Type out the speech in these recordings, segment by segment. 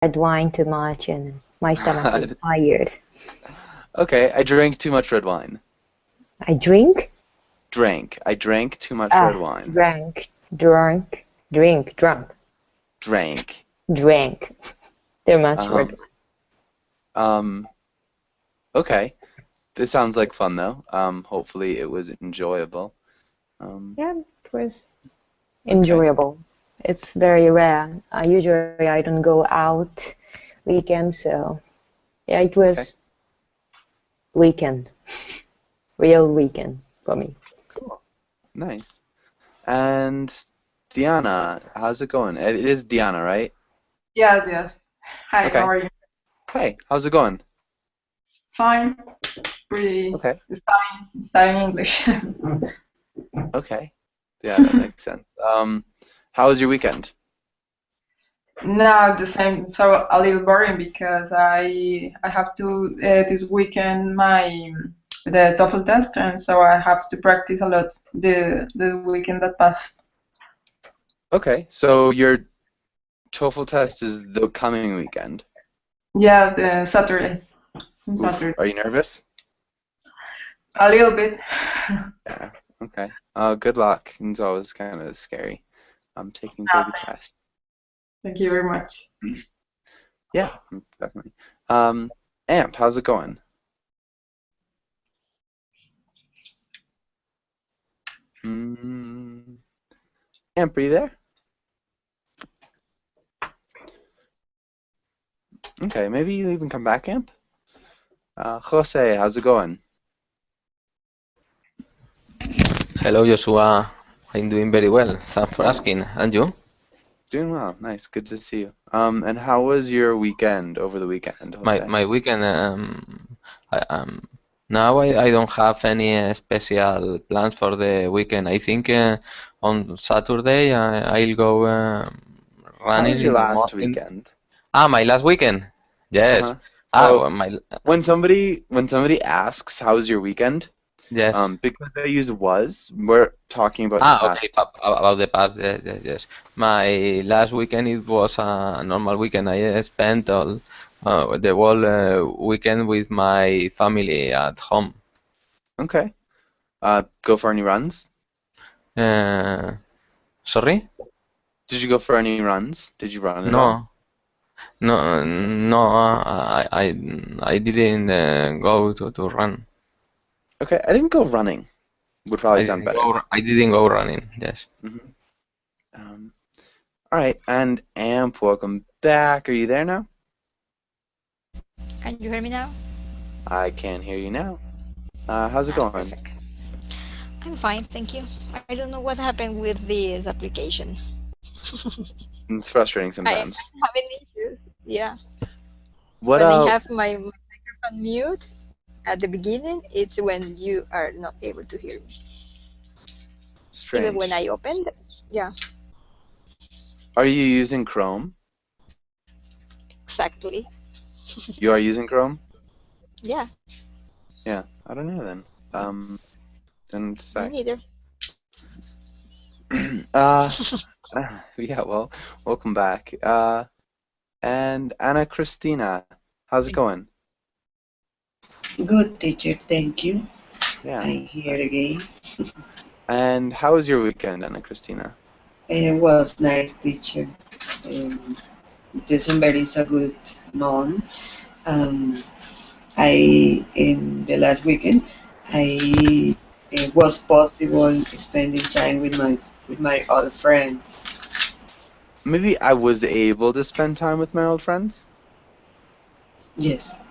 red wine too much and my stomach is tired. Okay, I drank too much red wine. I drink? Drank. I drank too much red Ah, wine. drank, drunk, drink, drunk, Drank. drank. Too much Uh-huh. red wine. Okay. This sounds like fun though. Hopefully it was enjoyable. Yeah, it was Okay. enjoyable. It's very rare. Usually I don't go out weekend, so yeah, it Okay. was weekend, real weekend for me. Cool. Nice. And Diana, how's it going? It is Diana, right? Yes, yes. Hi, how Okay. are you? Hey, how's it going? Fine. Pretty Okay. studying English. Okay. Yeah, that makes sense. How was your weekend? Now the same, so a little boring because I have to this weekend the TOEFL test, and so I have to practice a lot the weekend that passed. Okay, so your TOEFL test is the coming weekend. Yeah, the Saturday. On Oof. Saturday. Are you nervous? A little bit. Yeah. Okay. Good luck. It's always kind of scary. I'm taking Ah, big thanks. tests. Thank you very much. Yeah, definitely. Amp, how's it going? Mm, Amp, are you there? Okay, maybe you even come back, Amp. Jose, how's it going? Hello, Joshua. I'm doing very well. Thanks for asking. And you? Doing well. Nice. Good to see you. And how was your weekend over the weekend, My Jose? my weekend. I, now I don't have any special plans for the weekend. I think on Saturday I'll go How running was your in the last morning. weekend? Ah, my last weekend. Yes. Uh-huh. Ah, So well, my when somebody asks how was your weekend, yes. because I use was, we're talking about the Ah, okay. past. About the past. Yes, yes, yes. My last weekend it was a normal weekend. I spent all the whole weekend with my family at home. Okay. Go for any runs? Uh, Sorry? Did you go for any runs? Did you run at all? No, no. I didn't go to run. Okay, I didn't go running. Would probably sound better. I didn't go running. Yes. hmm Um, all right, and Amp, welcome back. Are you there now? Can you hear me now? I can hear you now. How's it Ah, going? perfect. I'm fine, thank you. I don't know what happened with this application. It's frustrating I'm sometimes. having issues. Yeah. What When I have my microphone mute at the beginning, it's when you are not able to hear me. Even when strange. I opened, yeah, Are you using Chrome? exactly. You are using Chrome? Yeah, Yeah, I don't know then. Then me say. neither. Uh, yeah, well, welcome back. And Anna Christina, how's it going? Good teacher, thank you. Yeah, I'm here nice. again. And how was your weekend, Anna Christina? It was nice teacher. Um, December is a good month. Um, I in the last weekend I it was possible spending time with my old friends. Maybe I was able to spend time with my old friends? Yes.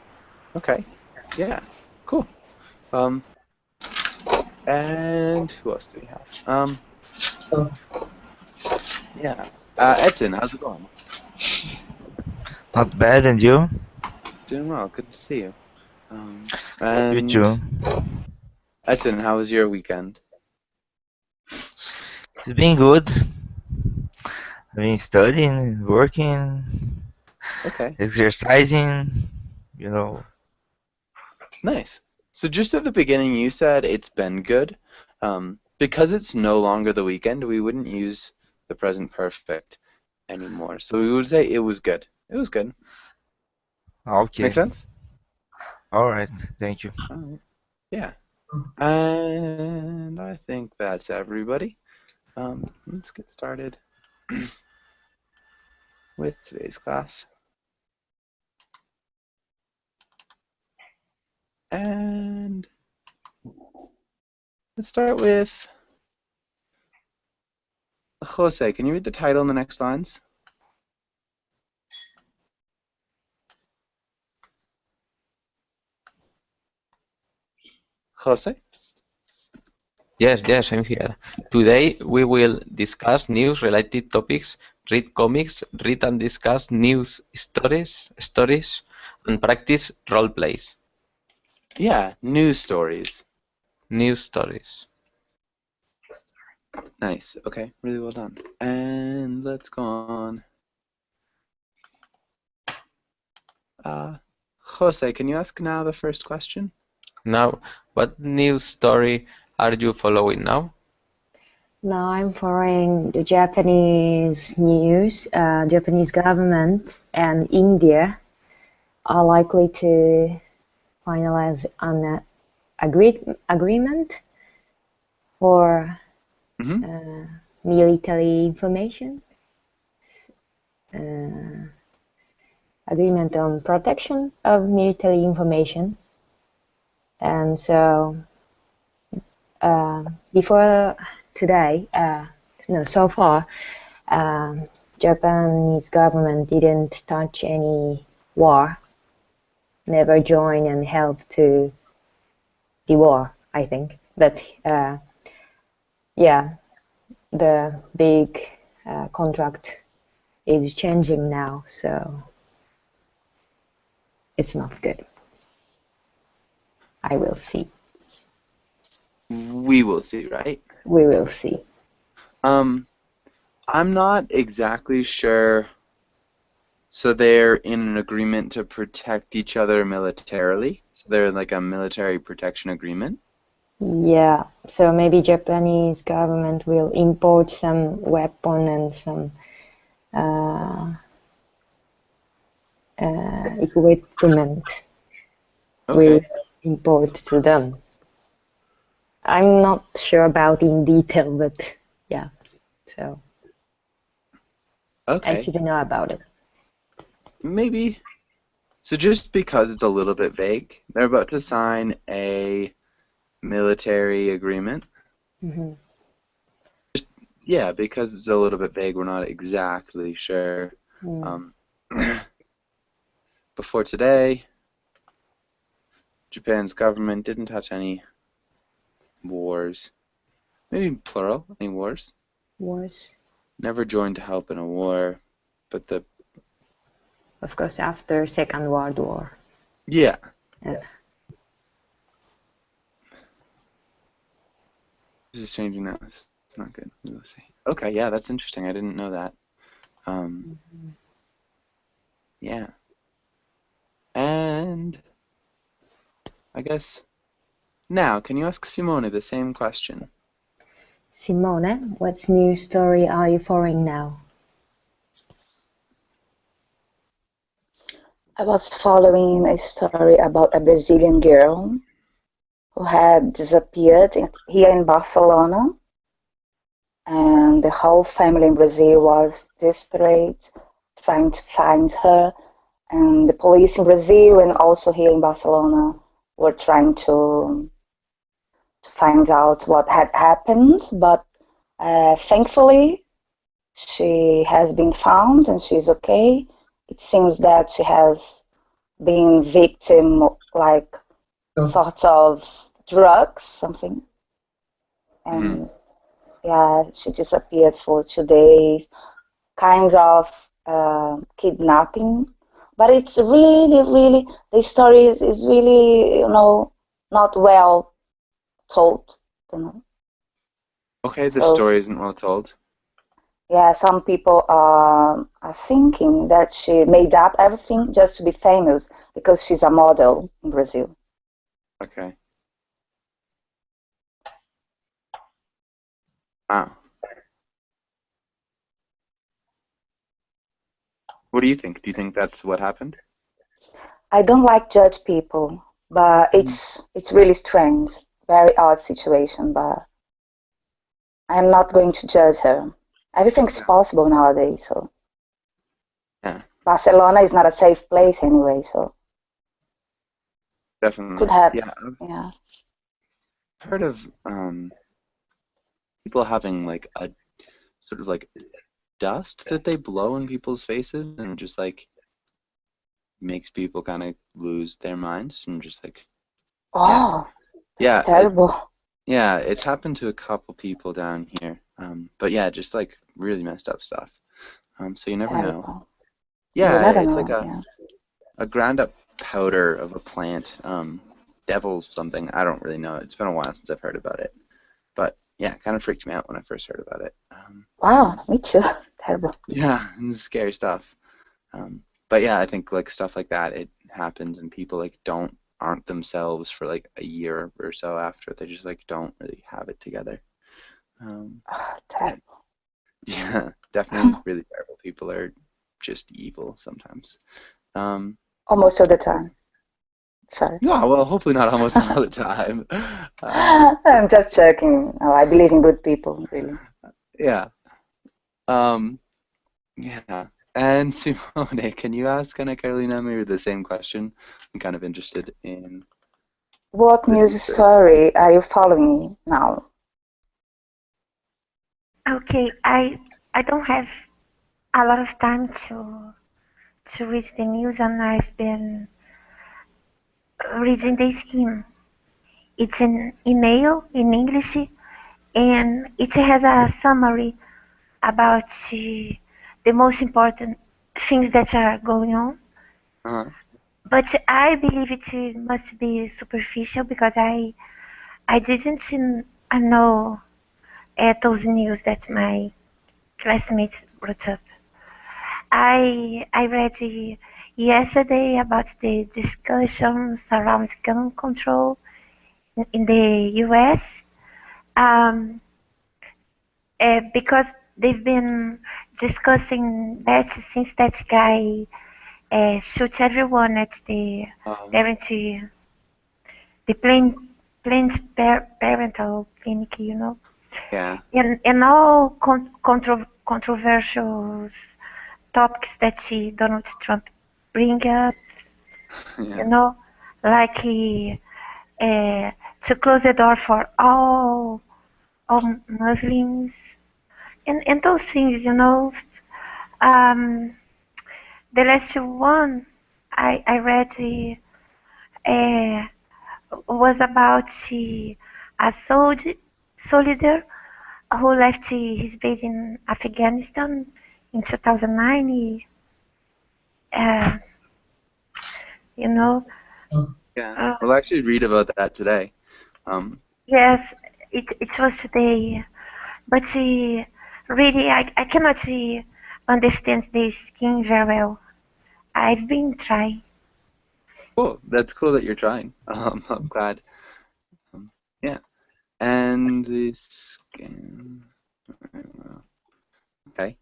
Okay. Yeah, cool. Um, and who else do we have? Yeah. Edson, how's it going? Not bad, and you? Doing well. Good to see you. You And too. Edson, how was your weekend? It's been good. I've been studying, working, Okay, exercising, you know. nice. So just at the beginning, you said it's been good. Because it's no longer the weekend, we wouldn't use the present perfect anymore. So we would say it was good. It was good. Okay. Make sense? All right. Thank you. All right. Yeah. And I think that's everybody. Let's get started with today's class. And let's start with Jose. Can you read the title in the next lines? Jose? Yes, I'm here. Today we will discuss news-related topics, read comics, read and discuss news stories, and practice role plays. Yeah, news stories. News stories. Nice. Okay, really well done. And let's go on. Jose, can you ask now the first question? Now, what news story are you following now? Now I'm following the Japanese news. Japanese government and India are likely to finalize an agreement for military information, agreement on protection of military information. And so before today, so far, Japanese government didn't touch any war, never join and help to the war, I think. But yeah, the big contract is changing now, so it's not good. I will see. We will see, right? We will see. I'm not exactly sure. So they're in an agreement to protect each other militarily. So they're like a military protection agreement. Yeah, so maybe Japanese government will import some weapon and some equipment. Okay. We import to them. I'm not sure about in detail, but yeah, so Okay. I should know about it. Maybe. So just because it's a little bit vague, they're about to sign a military agreement. Mm-hmm. Yeah, because it's a little bit vague, we're not exactly sure. Before today, Japan's government didn't touch any wars. Maybe plural, any wars. Wars. Never joined to help in a war, but the... Of course, after Second World War. Yeah. Yeah. This is changing now. It's not good. We'll see. Okay, yeah, that's interesting. I didn't know that. Yeah. And I guess now, can you ask Simone the same question? Simone, what news story are you following now? I was following a story about a Brazilian girl who had disappeared here in Barcelona, and the whole family in Brazil was desperate, trying to find her, and the police in Brazil and also here in Barcelona were trying to find out what had happened, but thankfully she has been found and she's okay. It seems that she has been victim like sort of drugs, something. And yeah, she disappeared for 2 days, kind of kidnapping. But it's really, the story is really, not well told, Okay, the So, story isn't well told. yeah, some people are thinking that she made up everything just to be famous because she's a model in Brazil. Okay. Wow. What do you think? Do you think that's what happened? I don't like judge people, but it's really strange, very odd situation. But I'm not going to judge her. Everything's possible nowadays, so Yeah, Barcelona is not a safe place anyway, so definitely. could happen. Yeah, Yeah. I've heard of people having like a sort of like dust that they blow in people's faces, and it just like makes people kind of lose their minds and just like Oh, yeah, that's terrible. yeah, it's happened to a couple people down here. But yeah, just like really messed up stuff. So you never know. Terrible. Yeah, You never it's like know. Yeah. a ground up powder of a plant, devil something. I don't really know. It's been a while since I've heard about it. But yeah, it kind of freaked me out when I first heard about it. Wow, me too. Terrible. Yeah, it's scary stuff. But yeah, I think like stuff like that, it happens and people like aren't themselves for like a year or so after. They just like don't really have it together. Terrible. Yeah, definitely really terrible. People are just evil sometimes. Almost all the time. Sorry. Yeah, well, hopefully not almost all the time. I'm just joking. Oh, I believe in good people, really. Yeah. Yeah. And Simone, can you ask Ana Carolina maybe the same question? I'm kind of interested in What the news research. story are you following now? Okay, I don't have a lot of time to read the news, and I've been reading the scheme. It's an email in English, and it has a summary about the most important things that are going on. Uh-huh. But I believe it must be superficial because I didn't know those news that my classmates brought up. I read yesterday about the discussions around gun control in the U.S. Um, because they've been discussing that since that guy shoot everyone at the parent, the parental clinic, you know. Yeah. And all controversial topics that Donald Trump bring up, Yeah. you know, like to close the door for all Muslims and those things, you know. The last one I read uh, was about a soldier who left his base in Afghanistan in 2009. You know. Yeah. We'll actually read about that today. Yes, it was today, but really I cannot understand the scheme very well. I've been trying. Cool. That's cool that you're trying. I'm glad. Yeah. And this. Okay.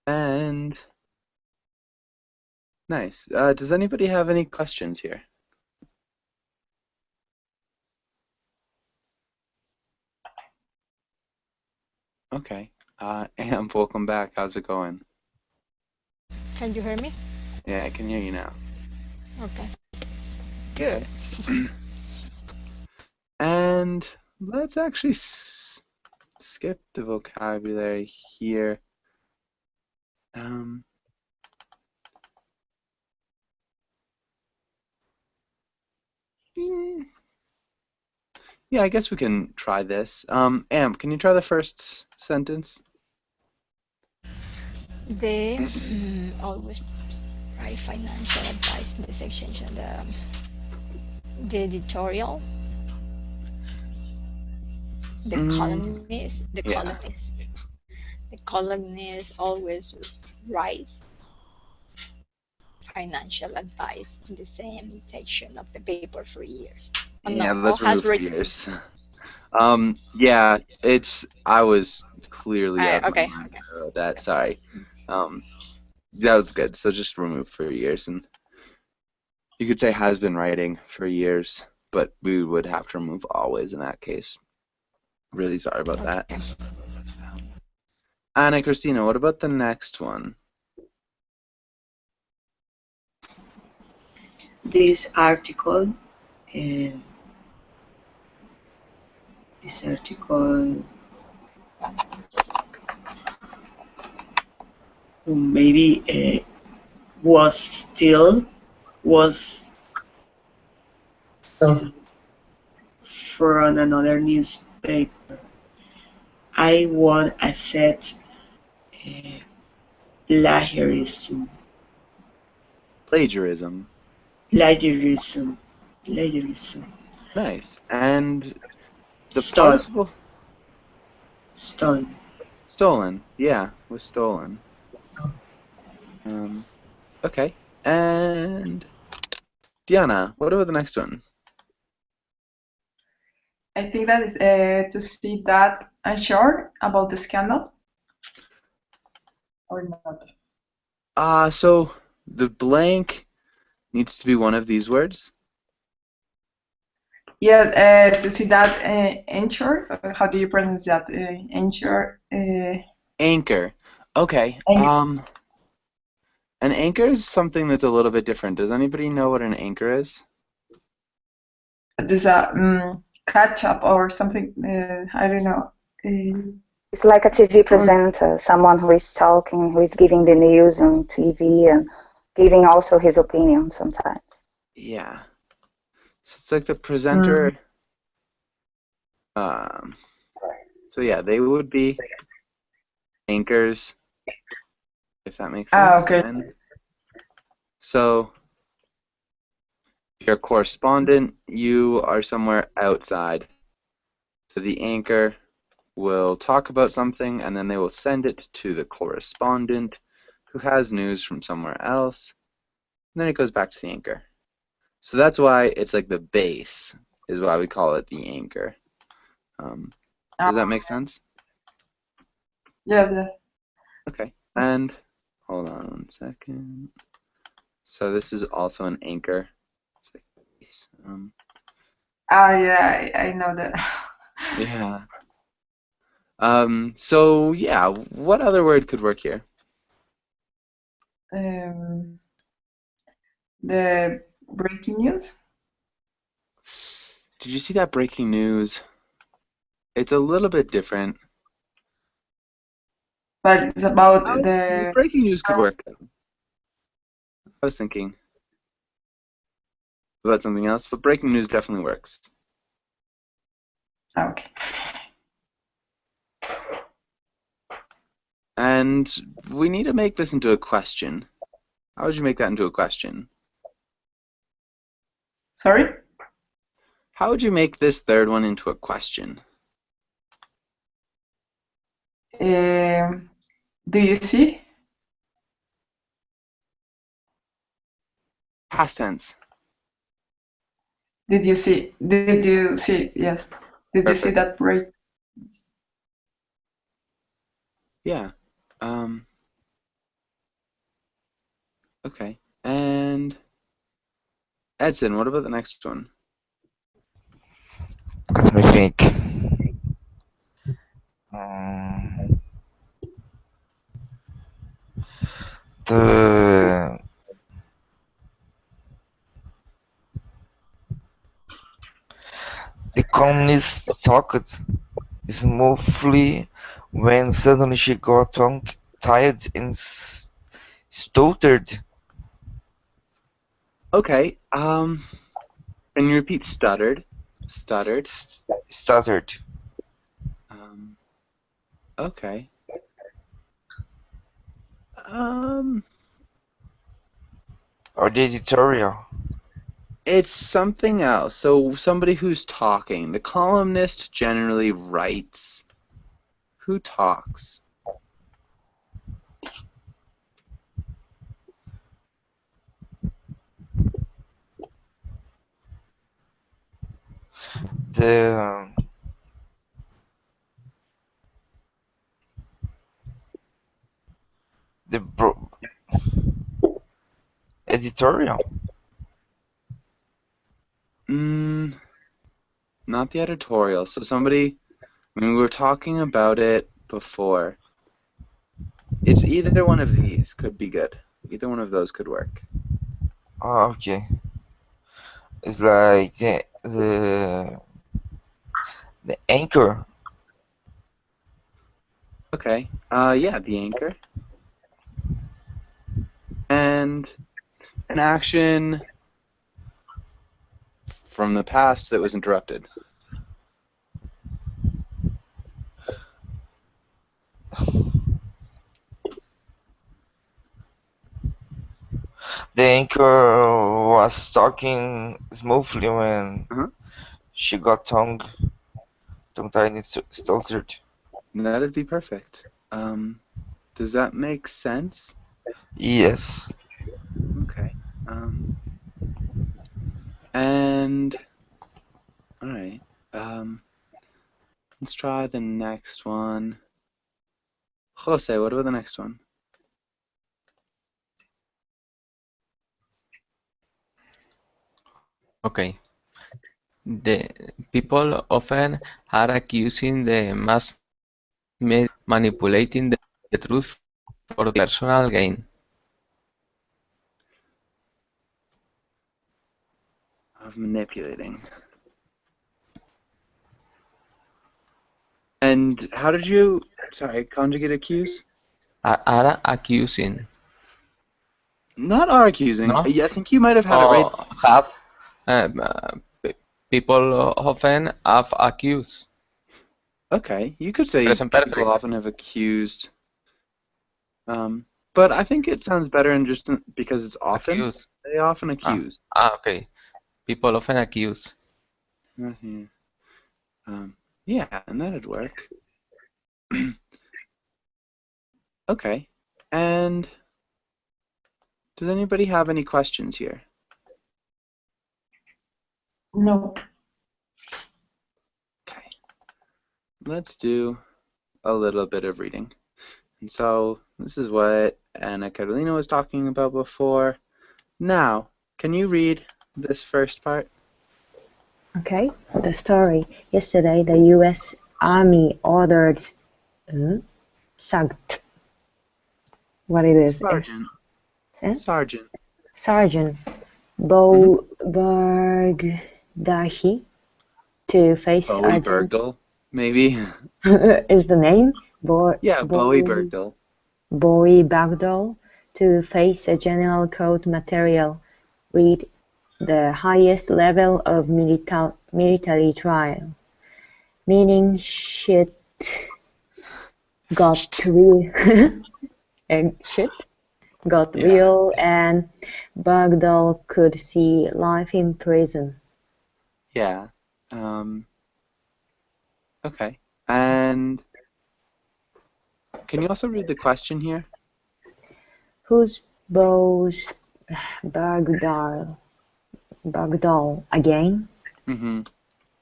And nice. Does anybody have any questions here? Okay. Amp, welcome back. How's it going? Can you hear me? Yeah, I can hear you now. Okay. Good. And let's actually skip the vocabulary here. Yeah, I guess we can try this. Amp, can you try the first sentence? They always write financial advice in the section, the editorial, the columnist, the columnist always writes financial advice in the same section of the paper for years. Oh, Yeah, no, that's removed for years. Yeah, I was clearly out of my mind about that. Sorry. That was good. So just remove for years, and you could say has been writing for years, but we would have to remove always in that case. Really sorry about that. Anna Christina, what about the next one? This article, uh, this article maybe was still from another newspaper. I want a set plagiarism. Plagiarism. Plagiarism. Nice. And the Stolen. possible Stolen. stolen. Yeah, was stolen. Okay. And Diana, what about the next one? I think that is to see that unsure about the scandal or not. So the blank needs to be one of these words. Yeah, to see that anchor. How do you pronounce that? Anchor. Anchor. Okay. Anchor. An anchor is something that's a little bit different. Does anybody know what an anchor is? There's a catch up or something. I don't know. It's like a TV presenter, someone who is talking, who is giving the news on TV and giving also his opinion sometimes. Yeah. So it's like the presenter. So yeah, they would be anchors, if that makes sense. Okay. And so if you're a correspondent, you are somewhere outside. So the anchor will talk about something, and then they will send it to the correspondent, who has news from somewhere else, and then it goes back to the anchor. So that's why it's like the base is why we call it the anchor. Does that make sense? Yes. Okay. And hold on 1 second. So this is also an anchor. It's like this. Yeah, I know that. Yeah. So yeah, what other word could work here? The breaking news. Did you see that breaking news? It's a little bit different. But it's about the breaking news could work. I was thinking about something else, but breaking news definitely works. Okay. And we need to make this into a question. How would you make that into a question? Sorry? How would you make this third one into a question? Do you see? Past tense. Did you see? Did you see? Yes. Did you see that break? Yeah. Okay. And Edson, what about the next one? Let me think. The columnist talked smoothly when suddenly she got tongue-tied and stuttered. Okay. Can you repeat stuttered? Stuttered. Stuttered. Okay. Or the editorial. It's something else. So somebody who's talking. The columnist generally writes. Who talks? The editorial? Not the editorial. So somebody, we were talking about it before. It's either one of these could be good. Either one of those could work. Oh, okay. It's like the anchor. Okay. Yeah, the anchor. And an action from the past that was interrupted. The anchor was talking smoothly when she got tongue-tied and stuttered. That'd be perfect. Does that make sense? Yes. Okay. And all right. Let's try the next one. Jose, what about the next one? Okay. The people often are accusing the mass media manipulating the truth for personal gain. Of manipulating. And how did you, sorry, conjugate accuse? Are accusing. Not are accusing. No? I think you might have had it right. People often have accused. Okay, you could say Present people perfect. often have accused. But I think it sounds better in just because it's often. Accused. They often accuse. Okay. People often accuse. Yeah, and that'd work. Okay. And does anybody have any questions here? No. Okay. Let's do a little bit of reading. And so this is what Ana Carolina was talking about before. Now, can you read this first part? Okay, the story. Yesterday, the U.S. Army ordered SAGT. What it is? Sergeant. Sergeant. Sergeant Bo Bergdahi to face Bowie Bergdahl, maybe. is the name? Bowie Bergdahl. Bowie Bergdahl to face a general code material. Read the highest level of military trial. Meaning shit got real and shit got real and Bergdahl could see life in prison. Yeah. Okay. And can you also read the question here? Who's Bose Bergdahl again?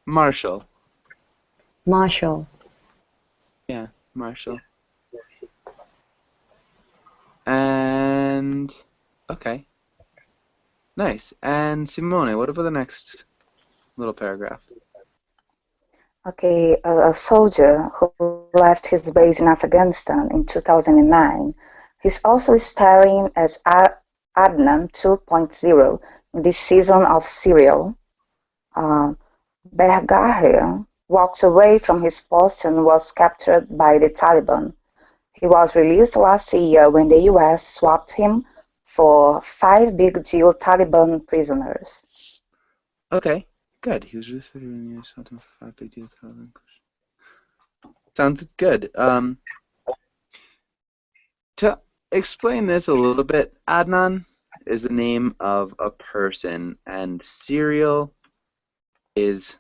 Marshall. Marshall. Yeah, Marshall. And okay. Nice. And Simone, what about the next little paragraph? Okay, a soldier who left his base in Afghanistan in 2009. He's also starring as Adnan 2.0 in this season of Serial. Bergdahl walked away from his post and was captured by the Taliban. He was released last year when the US swapped him for 5 big deal Taliban prisoners. Okay, good. He was released when the US swapped him for 5 big deal Taliban. Sounds good. To explain this a little bit, Adnan is the name of a person, and Serial it's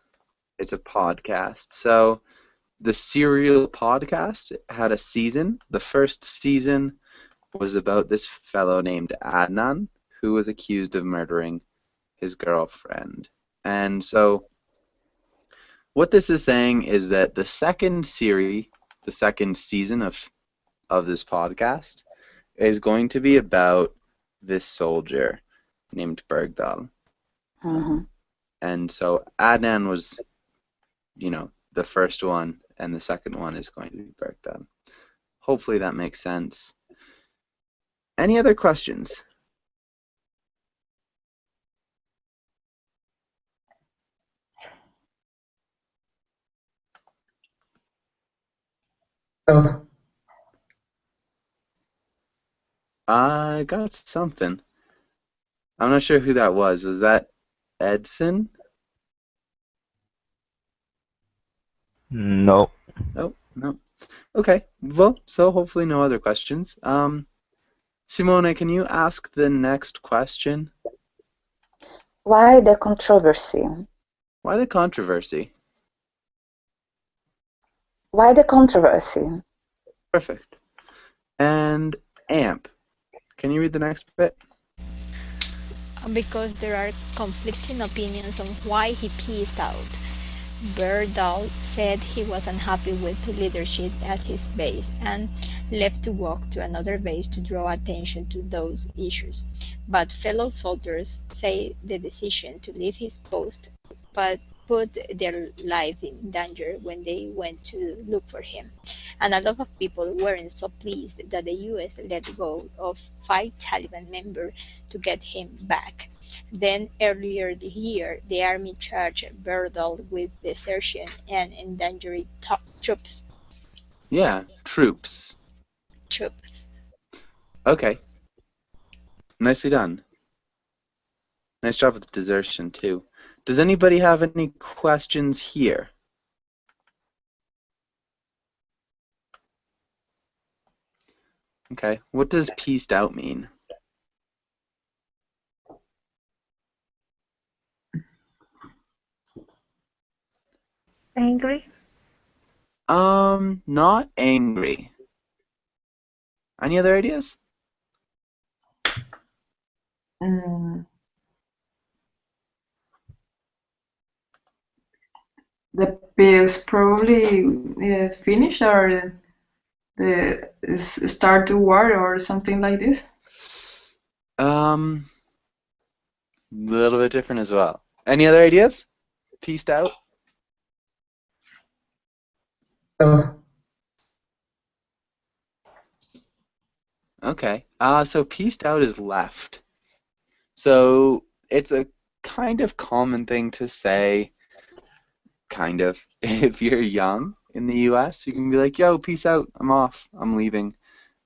a podcast. So the Serial podcast had a season. The first season was about this fellow named Adnan, who was accused of murdering his girlfriend. And so what this is saying is that the second season of this podcast is going to be about this soldier. named Bergdahl. Mm-hmm. And so Adnan was, the first one, and the second one is going to be Bergdahl. Hopefully that makes sense. Any other questions? I got something. I'm not sure who that was. Was that Edson? No. Oh, no. Okay. Well, so hopefully no other questions. Simone, can you ask the next question? Why the controversy? Why the controversy? Why the controversy? Perfect. And AMP, can you read the next bit? Because there are conflicting opinions on why he peaced out. Bergdahl said he was unhappy with the leadership at his base and left to walk to another base to draw attention to those issues. But fellow soldiers say the decision to leave his post put their lives in danger when they went to look for him. And a lot of people weren't so pleased that the US let go of 5 Taliban members to get him back. Then earlier this year, the army charged Bergdahl with desertion and endangering troops. Yeah, troops. Troops. Okay. Nicely done. Nice job with the desertion, too. Does anybody have any questions here? Okay. What does pieced out mean? Angry? Not angry. Any other ideas? Mm, the piece probably finished or the start to war or something like this. A little bit different as well. Any other ideas? Pieced out? Okay. So pieced out is left. So it's a kind of common thing to say, kind of, if you're young in the US, you can be like, yo, peace out, I'm off, I'm leaving.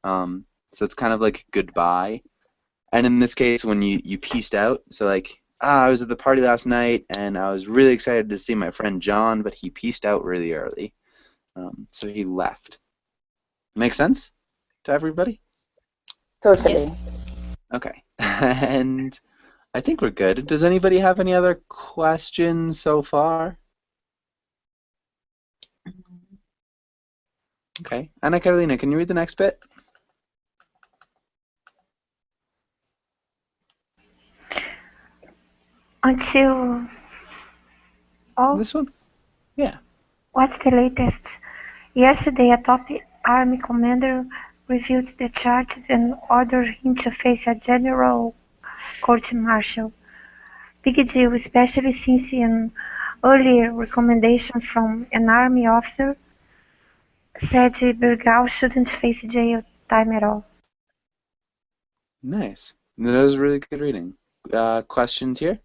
So it's kind of like goodbye. And in this case, when you pieced out, so like, I was at the party last night and I was really excited to see my friend John, but he pieced out really early. So he left. Make sense to everybody? Totally. Yes. Okay. And I think we're good. Does anybody have any other questions so far? Okay. Ana Carolina, can you read the next bit? Until... Oh, This one? Yeah. what's the latest? Yesterday, a top army commander reviewed the charges and ordered him to face a general court-martial. Big deal, especially since an earlier recommendation from an army officer said Bergdahl shouldn't face jail time at all. Nice. That was really good reading. Questions here?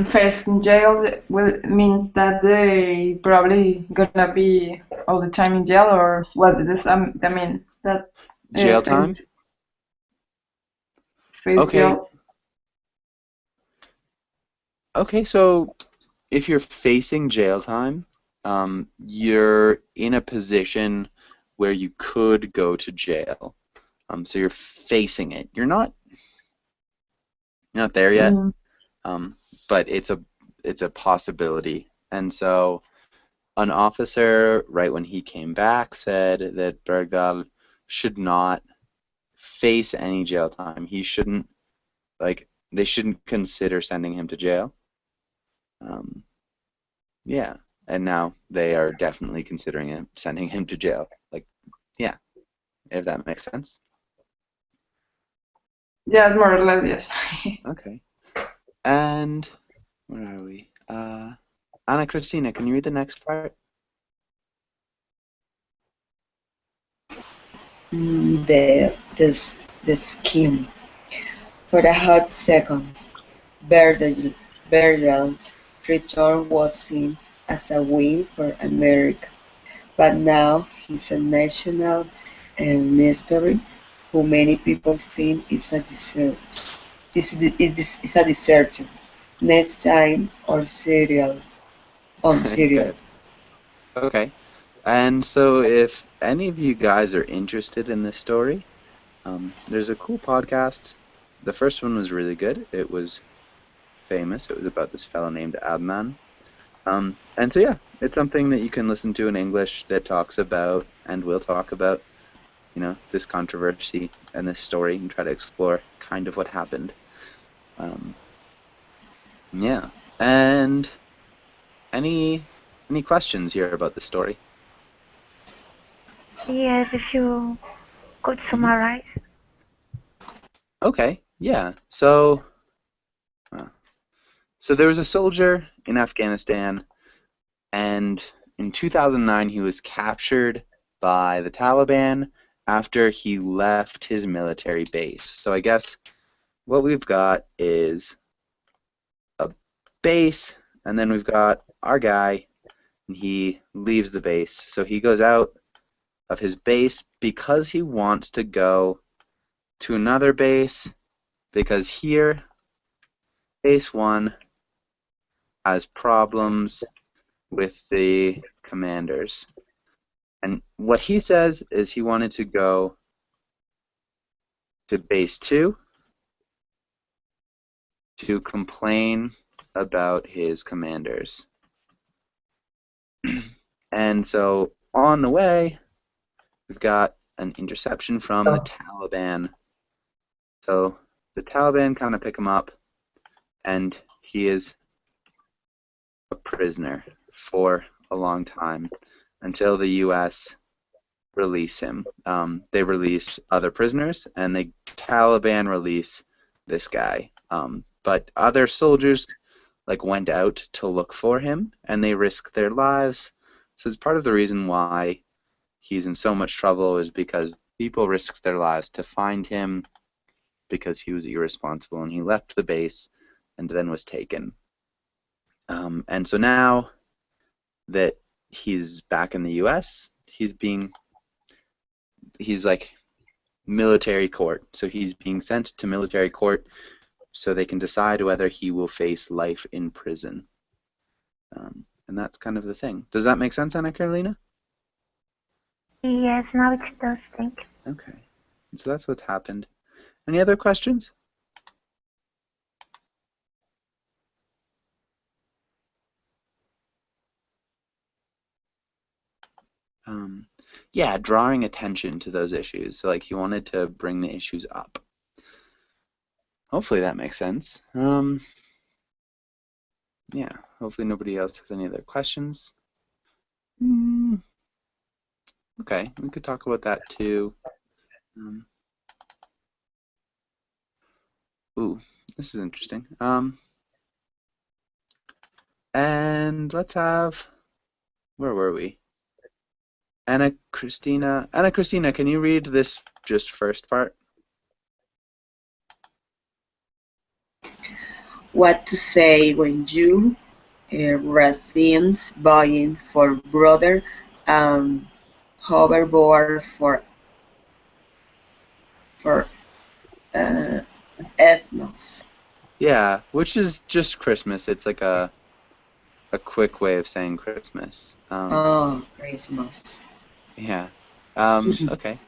Face in jail means that they probably gonna be all the time in jail, or what does this I mean that Jail time? face Okay. jail. Okay, so if you're facing jail time, you're in a position where you could go to jail. So you're facing it. You're not there yet. But it's a possibility. And so an officer, right when he came back, said that Bergdahl should not face any jail time. He shouldn't, they shouldn't consider sending him to jail. Yeah, and now they are definitely considering sending him to jail. Yeah, if that makes sense. Yes, more or less, yes. Okay. And where are we? Anna Christina, can you read the next part? The scheme. For a hot second, Berdel's return was seen as a win for America, but now he's a national mystery who many people think is a dessert. Is a deserter. Next time on Serial. Good. Okay. And so if any of you guys are interested in this story, there's a cool podcast. The first one was really good. It was famous. It was about this fellow named Adnan. And so yeah, it's something that you can listen to in English that talks about and will talk about, this controversy and this story and try to explore kind of what happened. Yeah. And any questions here about the story? Yes, if you could summarize. Okay. Yeah. So there was a soldier in Afghanistan, and in 2009 he was captured by the Taliban after he left his military base. So I guess what we've got is a base, and then we've got our guy, and he leaves the base. So he goes out of his base because he wants to go to another base, because here, base 1 has problems with the commanders. And what he says is he wanted to go to base 2 to complain about his commanders. And so on the way, we've got an interception from the Taliban. So the Taliban kind of pick him up, and he is a prisoner for a long time until the U.S. release him. They release other prisoners, and the Taliban release this guy. But other soldiers went out to look for him, and they risked their lives. So it's part of the reason why he's in so much trouble is because people risked their lives to find him because he was irresponsible, and he left the base and then was taken. And so now that he's back in the U.S., he's like military court. So he's being sent to military court so they can decide whether he will face life in prison. And that's kind of the thing. Does that make sense, Anna Carolina? Yes, now it does. Thank you. Okay. So that's what's happened. Any other questions? Yeah, drawing attention to those issues. So he wanted to bring the issues up. Hopefully that makes sense. Yeah, hopefully nobody else has any other questions. Okay, we could talk about that too. Ooh, this is interesting. And let's have, where were we? Anna Christina, can you read this just first part? What to say when you Rathians buying for brother and hoverboard for Xmas. Yeah, which is just Christmas. It's like a quick way of saying Christmas. Christmas. Yeah. Okay.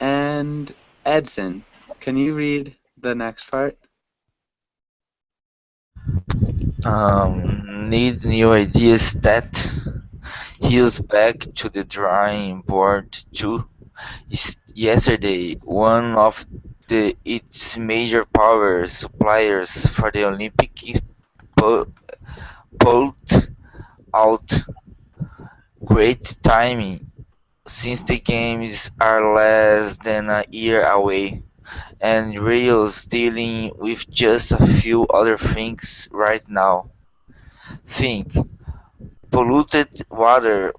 And Edson, can you read the next part? Need new ideas that he's back to the drawing board too. Yesterday, one of its major power suppliers for the Olympics pulled out. Great timing, since the games are less than a year away. and Rio's dealing with just a few other things right now. Think polluted water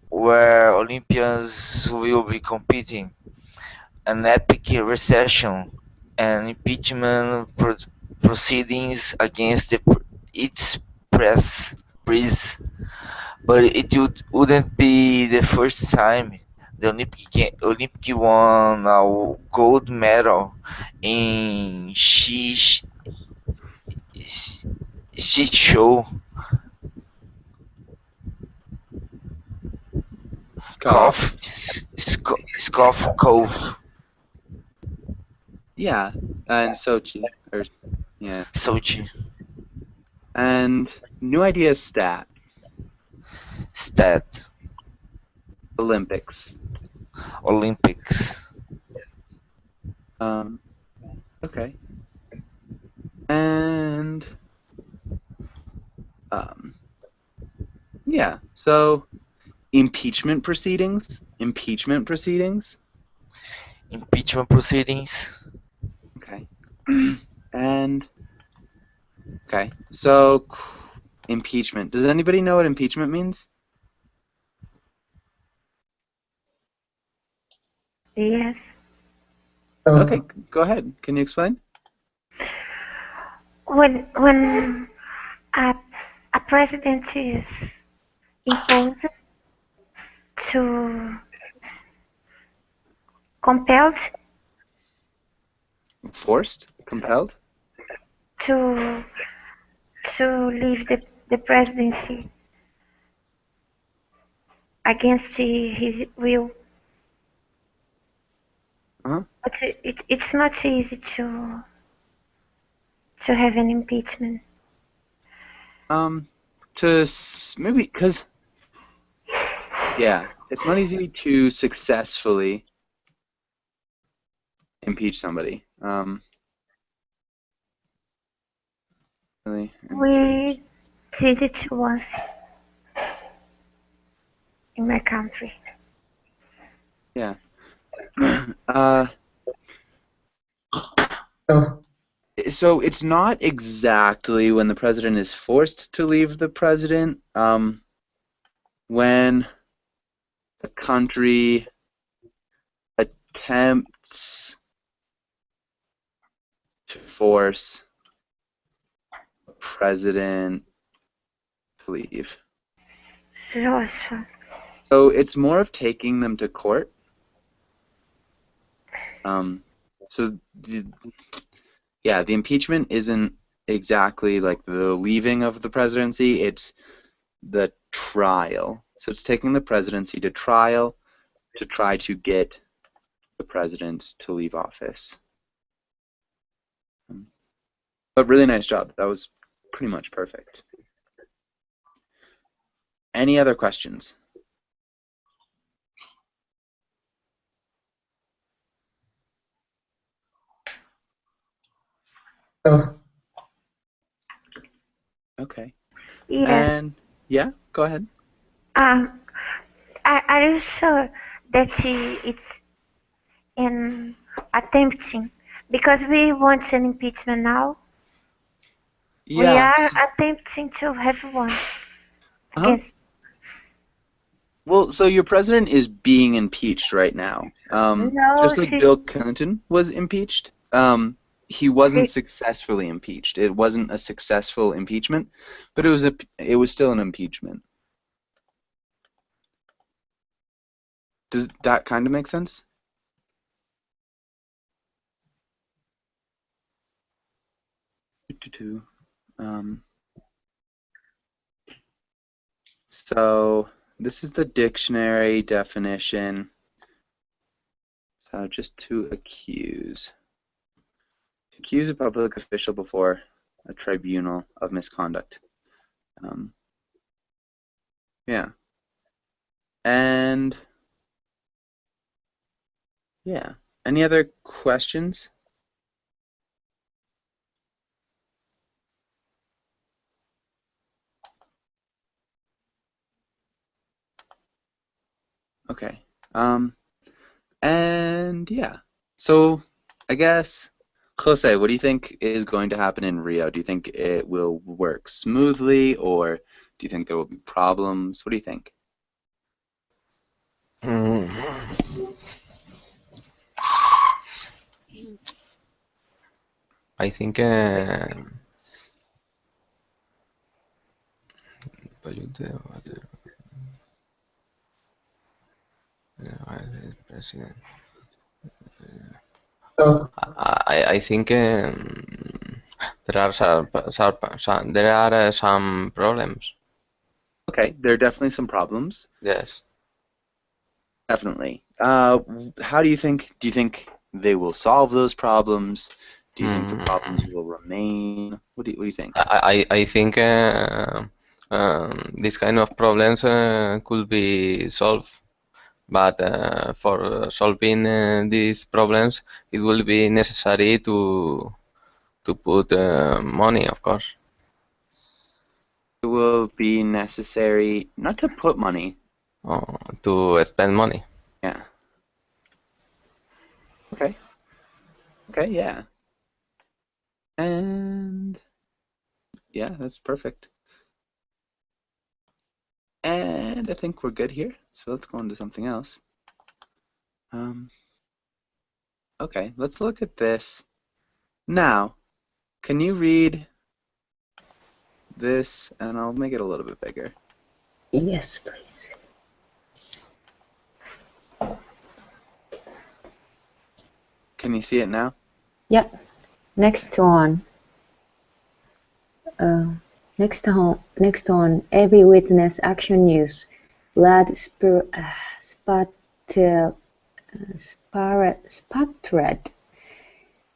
where Olympians will be competing, an epic recession, and impeachment proceedings against its press. But wouldn't be the first time the Olympic won a gold medal in shit show. Cough. Scoff Cove. Yeah, and Sochi, or yeah, Sochi. and new idea stat. Stat. Olympics. Olympics. Okay. And yeah, so impeachment proceedings. Impeachment proceedings. Impeachment proceedings. Okay. And okay, so impeachment. Does anybody know what impeachment means? Yes. Okay, go ahead. Can you explain? When a president is imposed to compelled Forced? Compelled? to leave the presidency against his will. Uh-huh. But it's not easy to have an impeachment. Maybe because yeah, it's not easy to successfully impeach somebody. Really. We did it once in my country. Yeah. So it's not exactly when the president is forced to leave the president. When the country attempts to force a president to leave. So it's more of taking them to court. So the impeachment isn't exactly like the leaving of the presidency, it's the trial. So it's taking the presidency to trial to try to get the president to leave office. But really nice job. That was pretty much perfect. Any other questions? Okay. Yes. And yeah, go ahead. Are you sure that it's in attempting? Because we want an impeachment now. Yeah. We are attempting to have one. Against. Well, so your president is being impeached right now. Just like Bill Clinton was impeached. He wasn't successfully impeached. It wasn't a successful impeachment, but it was still an impeachment. Does that kind of make sense? So this is the dictionary definition. So just to accuse. To accuse a public official before a tribunal of misconduct. Yeah. And yeah. Any other questions? Okay. And yeah. So I guess, Jose, what do you think is going to happen in Rio? Do you think it will work smoothly, or do you think there will be problems? What do you think? Mm, I think president. I think there are some problems. Okay, there are definitely some problems. Yes. Definitely. How do you think? Do you think they will solve those problems? Do you think the problems will remain? What do you think? I think this kind of problems could be solved, but for solving these problems, it will be necessary to put money, of course. It will be necessary not to put money. To spend money. Yeah. Okay. Okay, yeah. And yeah, that's perfect. And I think we're good here. So let's go on to something else. Okay, let's look at this. Now, can you read this? And I'll make it a little bit bigger. Yes, please. Can you see it now? Yep. Next on, every witness action news. Vlad Spatred,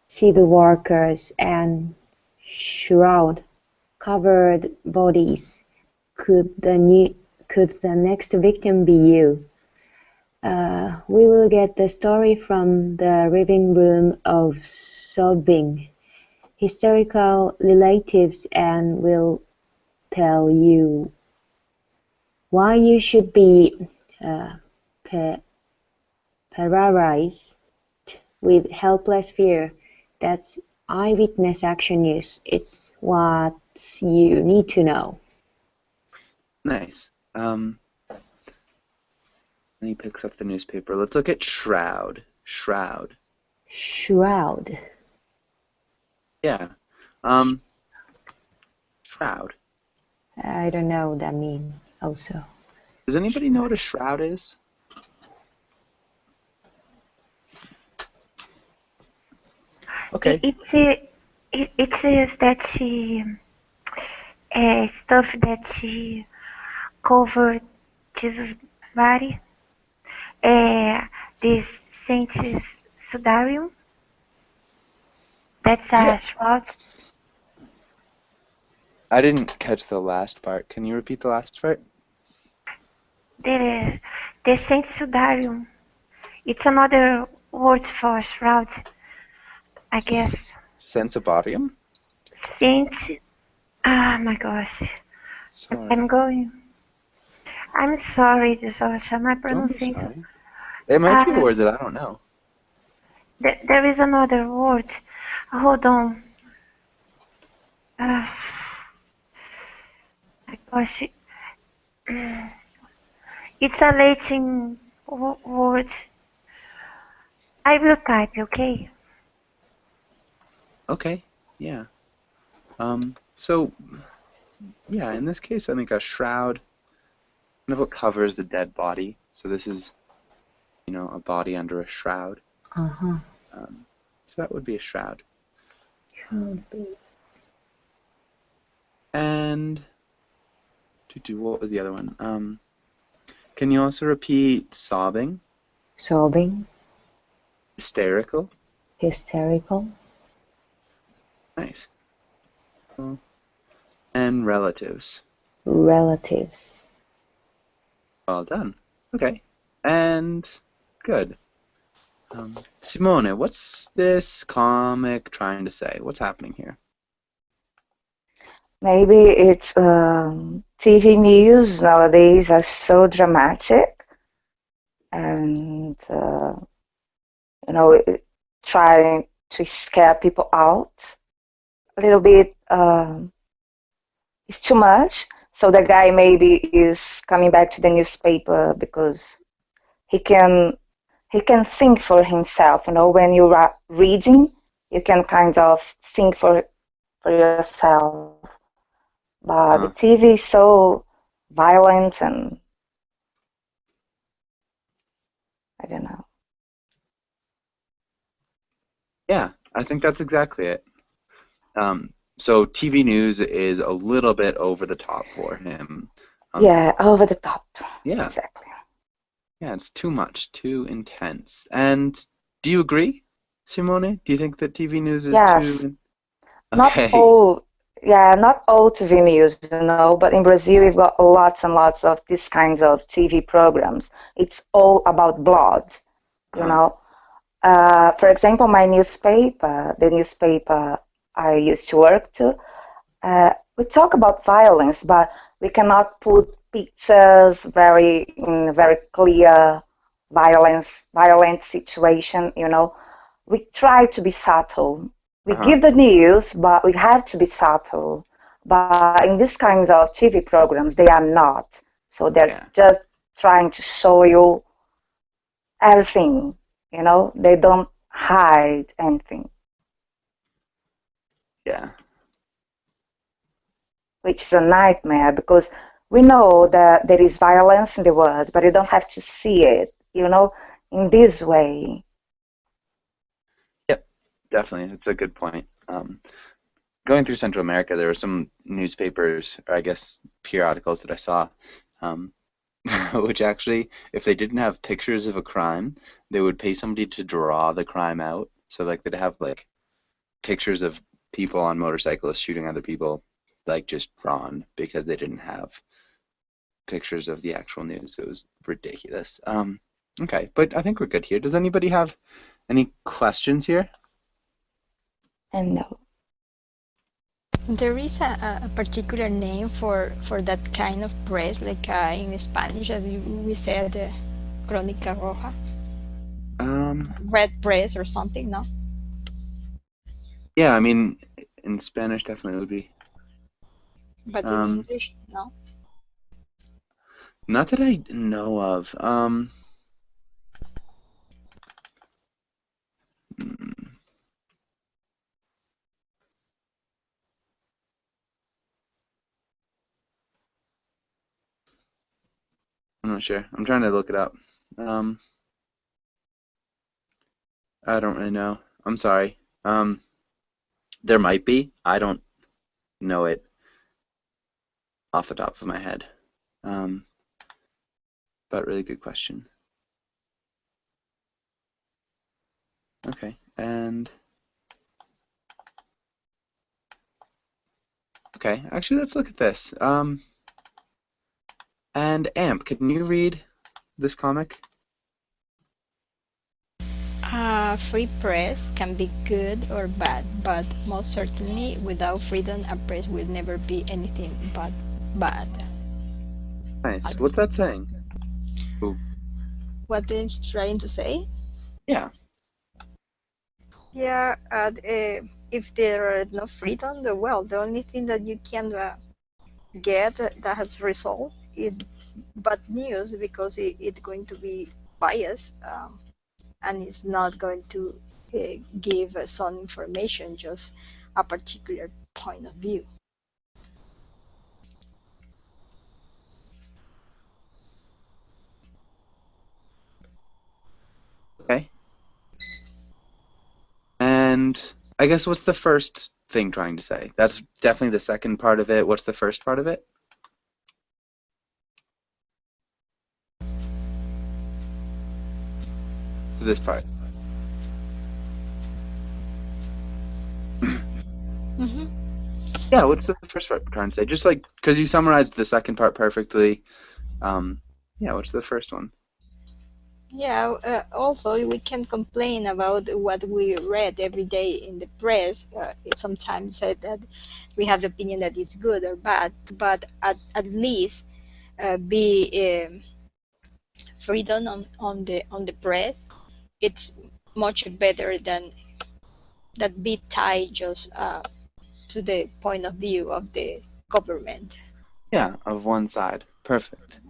civil workers and shroud covered bodies. Could the next victim be you? We will get the story from the living room of Solving. Historical relatives and will tell you why you should be paralyzed with helpless fear. That's Eyewitness Action News. It's what you need to know. Nice. And he picks up the newspaper. Let's look at Shroud. Shroud. Shroud. Yeah. Shroud. I don't know what that means also. Does anybody know what a shroud is? Okay. It says that she stuff that she covered Jesus' body. This Saint Sudarium. That's a shroud. I didn't catch the last part. Can you repeat the last part? The Saint Sudarium. It's another word for shroud, I guess. Sensibarium? Saint. Oh my gosh. Sorry. I'm sorry, Joshua. My pronunciation. It might be a word that I don't know. There is another word. Hold on. My gosh. It's a Latin word. I will type, okay? Okay, yeah. So, yeah, in this case, I think a shroud kind of what covers the dead body. So this is, a body under a shroud. Uh-huh. So that would be a shroud. Should be. And what was the other one? Can you also repeat sobbing? Sobbing. Hysterical. Hysterical. Nice. And relatives. Relatives. Well done. Okay. And good. Simone, what's this comic trying to say? What's happening here? Maybe it's TV news nowadays are so dramatic, and trying to scare people out. A little bit, it's too much. So the guy maybe is coming back to the newspaper because he can think for himself. You know, when you are reading, you can kind of think for yourself. But the TV is so violent, and I don't know. Yeah, I think that's exactly it. So TV news is a little bit over the top for him. Yeah, over the top. Yeah. Exactly. Yeah, it's too much, too intense. And do you agree, Simone? Do you think that TV news is Yes. too... Okay. Not all TV news, you know, but in Brazil we've got lots and lots of these kinds of TV programs. It's all about blood, you know. For example, my newspaper, the newspaper I used to work to, we talk about violence, but we cannot put pictures in a very clear violent situation, you know. We try to be subtle. We give the news, but we have to be subtle. But in these kinds of TV programs, they are not. So they're just trying to show you everything, you know. They don't hide anything. Yeah. Which is a nightmare, because we know that there is violence in the world, but you don't have to see it, you know, in this way. Yep, definitely. It's a good point. Going through Central America, there were some newspapers, or I guess periodicals that I saw, which actually, if they didn't have pictures of a crime, they would pay somebody to draw the crime out. So like they'd have like pictures of people on motorcycles shooting other people, like just drawn, because they didn't have pictures of the actual news. It was ridiculous. Okay, but I think we're good here. Does anybody have any questions here? And no. There is a particular name for that kind of press, like in Spanish, as we said, Crónica Roja. Red press or something, no? Yeah, I mean, in Spanish definitely would be. But in English, no? Not that I know of. I'm not sure. I'm trying to look it up. I don't really know. I'm sorry. There might be. I don't know it off the top of my head. But really good question. Okay, and okay, actually let's look at this. And Amp, can you read this comic? Free press can be good or bad, but most certainly without freedom a press will never be anything but bad. Nice. What's that saying? Ooh. What it's trying to say? Yeah. Yeah, if there are no freedom, well, the only thing that you can get that has result is bad news, because it's going to be biased, and it's not going to give some information, just a particular point of view. Okay. And I guess what's the first thing trying to say? That's definitely the second part of it. What's the first part of it? So this part. Yeah, what's the first part trying to say? Just like, because you summarized the second part perfectly. Yeah, what's the first one? Yeah, also we can complain about what we read every day in the press. It sometimes said that we have the opinion that it's good or bad, but at least be freedom on the press. It's much better than that be tied just to the point of view of the government. Yeah, of one side. Perfect.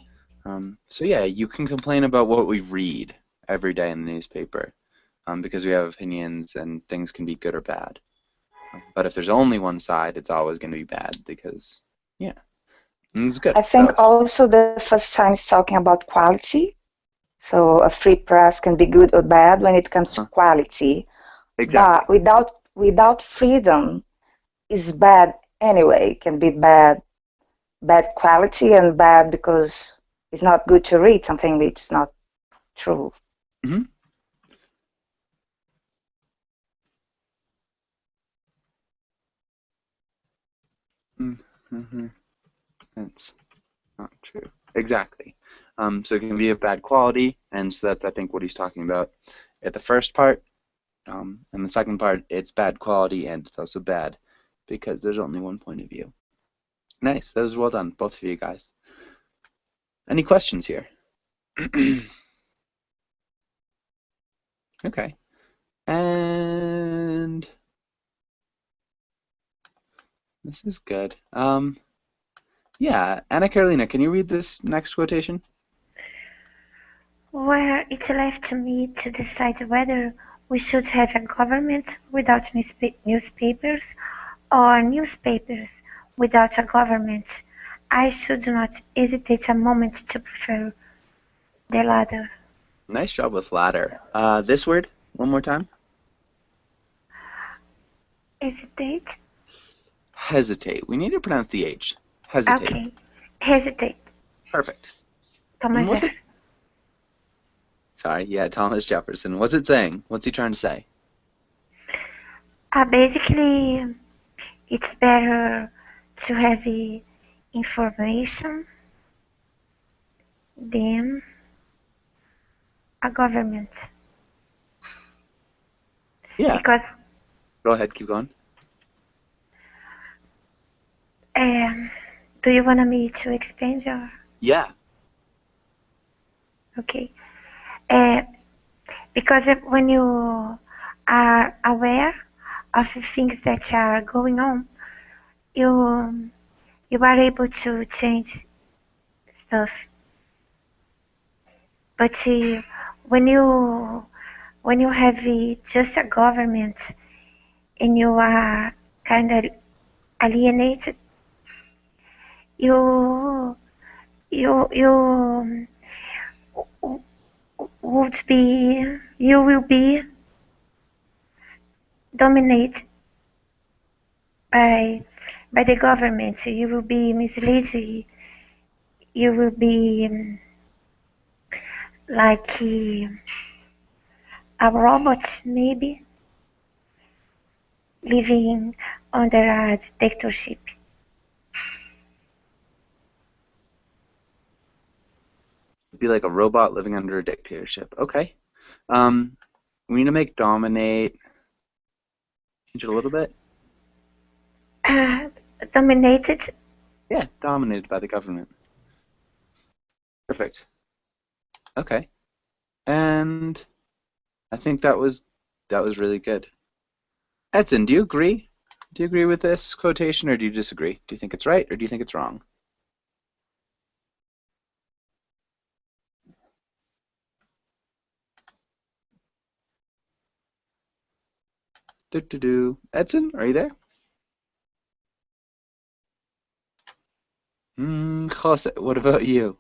So yeah, you can complain about what we read every day in the newspaper, because we have opinions and things can be good or bad. But if there's only one side, it's always going to be bad because, yeah, it's good. I think So, also the first time is talking about quality. So a free press can be good or bad when it comes to quality. exactly. But without freedom is bad anyway. It can be bad quality and bad because it's not good to read something which is not true. Mm-hmm. Mm-hmm. That's not true. Exactly. So it can be of bad quality, and so that's, I think, what he's talking about at the first part. And the second part, it's bad quality, and it's also bad because there's only one point of view. Nice. That was well done, both of you guys. Any questions here? Okay. And this is good. Yeah, Anna Carolina, can you read this next quotation? Where it's left to me to decide whether we should have a government without newspapers or newspapers without a government, I should not hesitate a moment to prefer the latter. Nice job with ladder. This word, one more time. Hesitate? Hesitate. We need to pronounce the H. Hesitate. Okay. Hesitate. Perfect. Thomas And what's it? Jefferson. Sorry, yeah, Thomas Jefferson. What's it saying? What's he trying to say? Basically, it's better to have information than a government. Yeah. Because Go ahead, keep going. do you want me to expand or? Yeah. Okay. Because when you are aware of the things that are going on, you are able to change stuff. But when you have just a government and you are kind of alienated, you will be dominated by the government. You will be misled. You will be like a robot, maybe living under a dictatorship. Be like a robot living under a dictatorship. Okay. We need to make dominate. Change it a little bit. Dominated. Yeah, dominated by the government. Perfect. Okay. And I think that was really good. Edson, do you agree? Do you agree with this quotation or do you disagree? Do you think it's right or do you think it's wrong? Edson, are you there? Jose, what about you?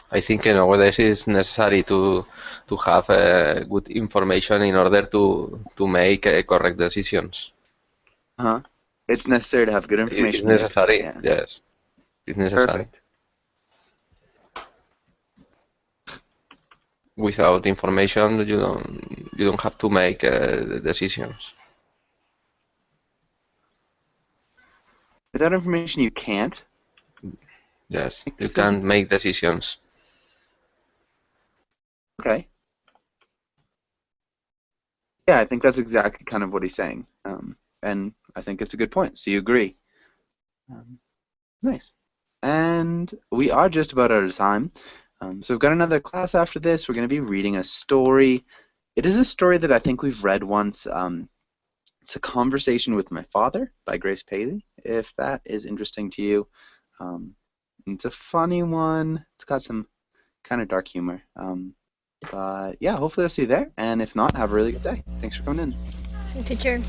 I think nowadays it's necessary to have good information in order to make correct decisions. It's necessary to have good information. It's necessary. Yeah. Yes, it's necessary. Perfect. Without information, you don't have to make decisions. Without information, you can't. Yes, you can't make decisions. Okay. Yeah, I think that's exactly kind of what he's saying, and I think it's a good point. So you agree? Nice. And we are just about out of time. So we've got another class after this. We're going to be reading a story. It is a story that I think we've read once. It's A Conversation with My Father by Grace Paley, if that is interesting to you. It's a funny one. It's got some kind of dark humor. But yeah, hopefully I'll see you there. And if not, have a really good day. Thanks for coming in. Teacher.